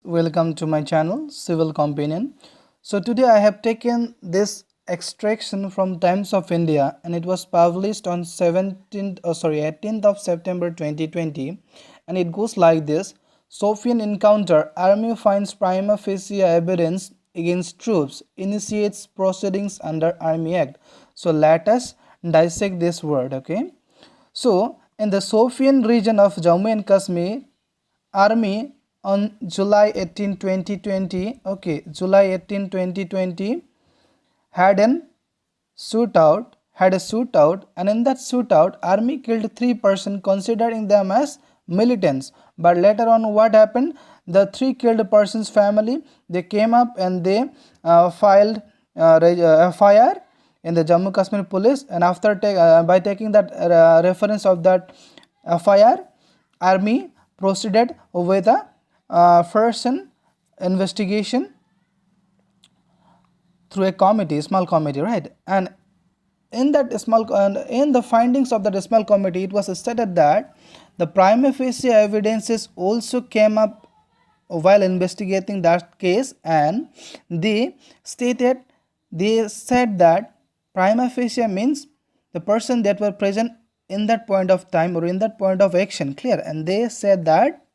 Welcome to my channel Civil Companion. So today I have taken this extraction from Times of India, and it was published on 18th of September 2020, and it goes like this. Sophian encounter, army finds prima facie evidence against troops, initiates proceedings under Army Act. So let us dissect this word. Okay, so in the Sophian region of Jammu and Kashmir, army on July 18, 2020, okay, July 18, 2020, had an had a shootout, and in that shootout army killed 3 persons, considering them as militants. But later on, what happened? The 3 killed persons family, they came up and they filed FIR in the Jammu Kashmir police, and after by taking that reference of that FIR, army proceeded with a first investigation through a committee, small committee, right? And in that in the findings of that small committee, it was stated that the prima facie evidences also came up while investigating that case, and they said that prima facie means the person that were present in that point of time or in that point of action, clear. And they said that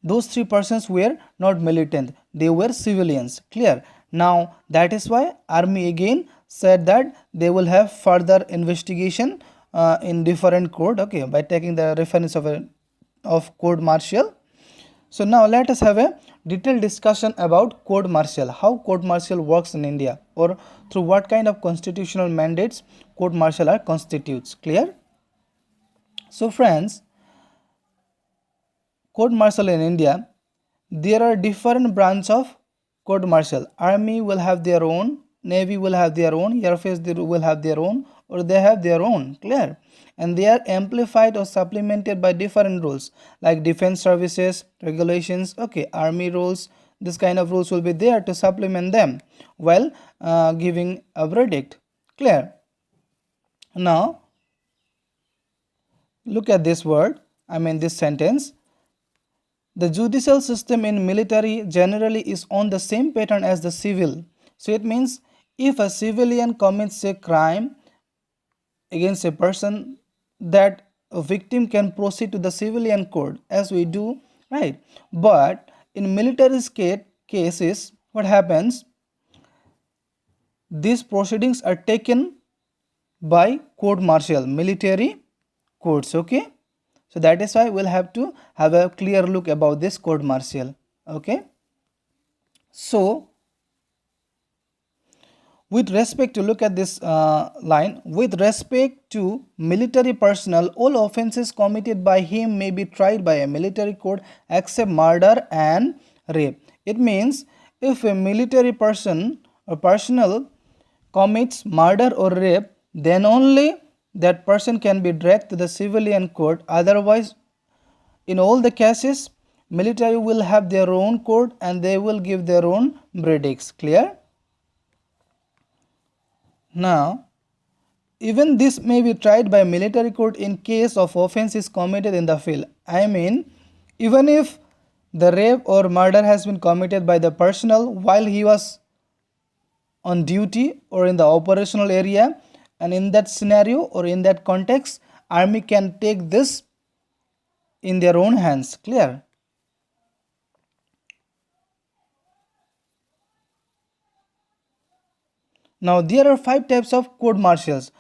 those 3 persons were not militant, they were civilians, clear. Now that is why army again said that they will have further investigation in different court, okay, by taking the reference of court martial. So now let us have a detailed discussion about court martial, how court martial works in India, or through what kind of constitutional mandates court martial are constitutes, clear. So friends, court martial in India, there are different branches of court martial. Army will have their own, Navy will have their own, Air Force will have their own, or they have their own, clear. And they are amplified or supplemented by different rules like defense services, regulations, okay, army rules. This kind of rules will be there to supplement them while giving a verdict, clear. Now look at this word, this sentence. The judicial system in military generally is on the same pattern as the civil. So it means if a civilian commits a crime against a person, that a victim can proceed to the civilian court as we do, right? But in military cases, what happens? These proceedings are taken by court martial, military courts, okay? So that is why we'll have to have a clear look about this court martial, okay? So with respect to, look at this line, with respect to military personnel, all offenses committed by him may be tried by a military court except murder and rape. It means if a military person or personnel commits murder or rape, then only that person can be dragged to the civilian court. Otherwise, in all the cases, military will have their own court and they will give their own verdicts, clear. Now even this may be tried by military court in case of offense is committed in the field. Even if the rape or murder has been committed by the personnel while he was on duty or in the operational area, and in that scenario or in that context, army can take this in their own hands, clear. Now there are 5 types of court martials.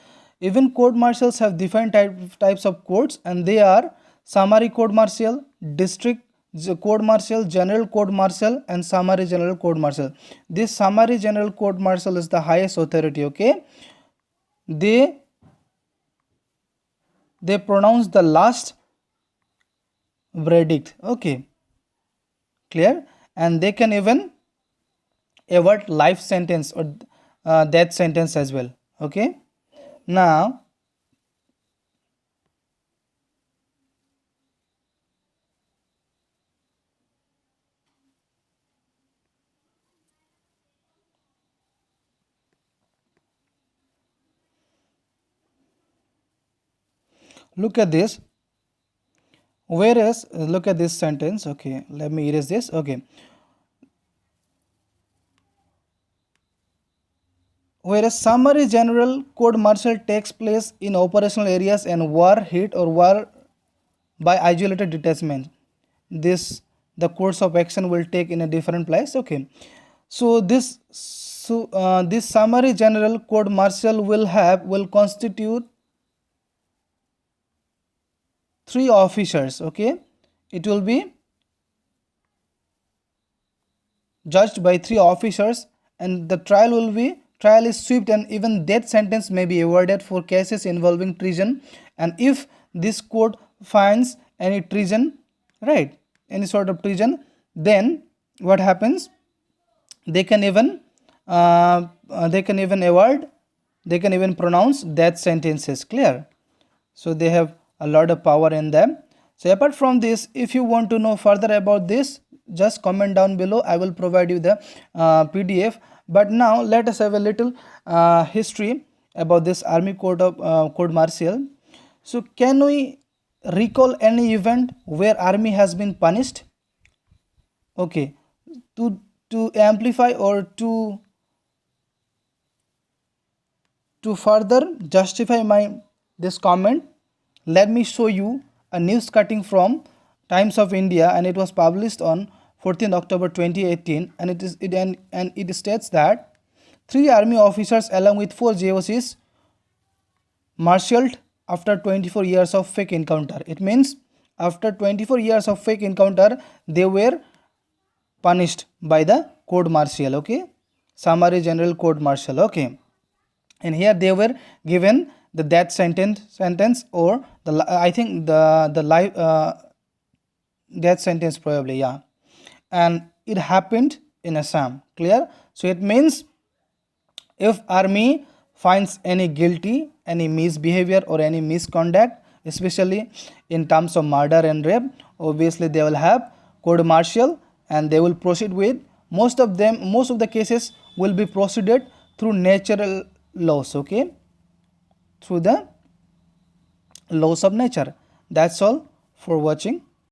Even court martials have different types of courts, and they are summary court martial, district court martial, general court martial, and summary general court martial. This summary general court martial is the highest authority, okay. They pronounce the last verdict, okay, clear. And they can even avert life sentence or death sentence as well, okay. Now Look at this. Whereas, look at this sentence. Okay, let me erase this. Okay. Whereas summary general court martial takes place in operational areas and war hit or war by isolated detachment. This the course of action will take in a different place. Okay, so this summary general court martial will constitute three officers. Okay, it will be judged by three officers, and the trial is swift, and even death sentence may be awarded for cases involving treason. And if this court finds any treason, right, any sort of treason, then what happens, they can even award, they can even pronounce death sentences. Clear? So they have a lot of power in them. So apart from this, if you want to know further about this, just comment down below. I will provide you the PDF. But now let us have a little history about this army court martial. So can we recall any event where army has been punished? Okay, to amplify or to further justify my this comment, let me show you a news cutting from Times of India, and it was published on 14th October 2018, and it states that three army officers along with four JOCs marshaled after 24 years of fake encounter. It means after 24 years of fake encounter, they were punished by the court martial. Okay, summary general court martial. Okay, and here they were given the death sentence or the I think the life death sentence probably, yeah. And it happened in Assam. Clear? So it means if army finds any guilty, any misbehavior or any misconduct, especially in terms of murder and rape, obviously they will have court martial, and they will proceed with most of the cases will be proceeded through natural laws. Okay, through the laws of nature. That's all for watching.